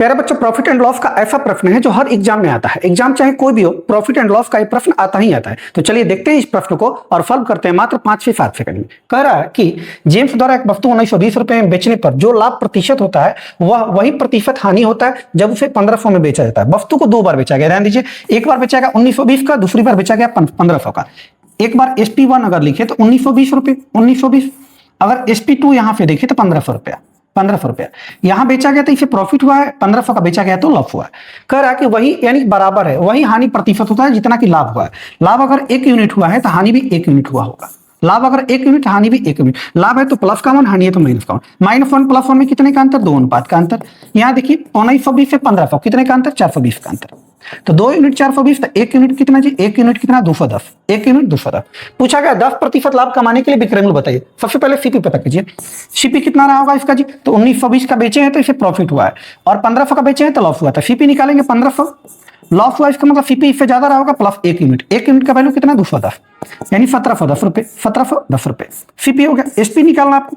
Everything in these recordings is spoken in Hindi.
प्यारे बच्चों, प्रॉफिट एंड लॉस का ऐसा प्रश्न है जो हर एग्जाम में आता है। एग्जाम चाहे कोई भी हो, प्रॉफिट एंड लॉस का ये प्रश्न आता ही आता है। तो चलिए देखते हैं इस प्रश्न को और सॉल्व करते हैं मात्र 5 से 7 सेकंड में। कह रहा है कि जेम्स द्वारा एक वस्तु 1920 रुपए में बेचने पर जो लाभ प्रतिशत होता है वह वही प्रतिशत हानि होता है जब उसे 1500 में बेचा जाता है। वस्तु को 2 बार बेचा गया, ध्यान दीजिए, एक बार बेचा गया 1920 का, दूसरी बार बेचा गया 1500 का। एक बार SP1 अगर लिखे तो 1920 रुपए, 1920। अगर SP2 यहां पे देखे तो 1500 रुपया, 1500 रुपया यहां बेचा गया तो इसे प्रॉफिट हुआ है, 1500 का बेचा गया तो लॉस हुआ है। कह रहा है कि वही यानी बराबर है, वही हानि प्रतिशत होता है जितना कि लाभ हुआ है। लाभ अगर 1 यूनिट हुआ है तो हानि भी 1 यूनिट हुआ होगा। लाभ अगर 1 यूनिट, हानि भी 1 यूनिट। लाभ है तो प्लस का 1, हानि है तो माइनस का 1। -1 +1 में कितने का अंतर? 2 अनुपात का अंतर। यहां देखिए 1920 से 1500 कितने का अंतर? 420 का अंतर। तो 2 यूनिट 420, तो 1 यूनिट कितना जी? 1 यूनिट कितना? 210। 1 यूनिट 210। पूछा गया 10% लाभ कमाने के लिए विक्रय मूल्य बताइए। सबसे पहले सीपी पता कीजिए, सीपी कितना रहा होगा इसका जी? तो 1920 का बेचे हैं तो इसे प्रॉफिट हुआ है और 1500 का बेचे हैं तो लॉस हुआ था। सीपी निकालेंगे 1500, लॉस हुआ, इसका मतलब सीपी इससे ज्यादा रहा होगा, प्लस 1 यूनिट। 1 यूनिट का वैल्यू कितना? 210, यानी 1710 रुपए, 1710 रुपए सीपी हो गया। एसपी निकालना आपको,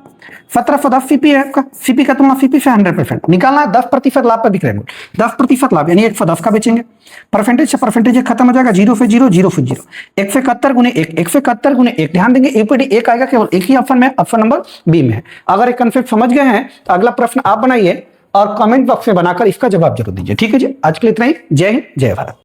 1710 सीपी है आपका। सीपी का तुलना सीपी से 100% निकालना है। 10% लाभ पर विक्रय मूल्य, 10% लाभ यानी 110 का बेचेंगे। परसेंटेज से परसेंटेज खत्म हो जाएगा, 0 से 0, 0 से 0। 171 गुने 1, 171 गुने 1। ध्यान देंगे एपीडी 1 आएगा केवल एक ही ऑप्शन में, ऑप्शन नंबर बी में है। अगर एक कंसेप्ट समझ गए हैं तो अगला प्रश्न आप बनाइए और कमेंट बॉक्स में बनाकर इसका जवाब जरूर दीजिए। ठीक है जी, आज के लिए इतना ही। जय हिंद, जय भारत।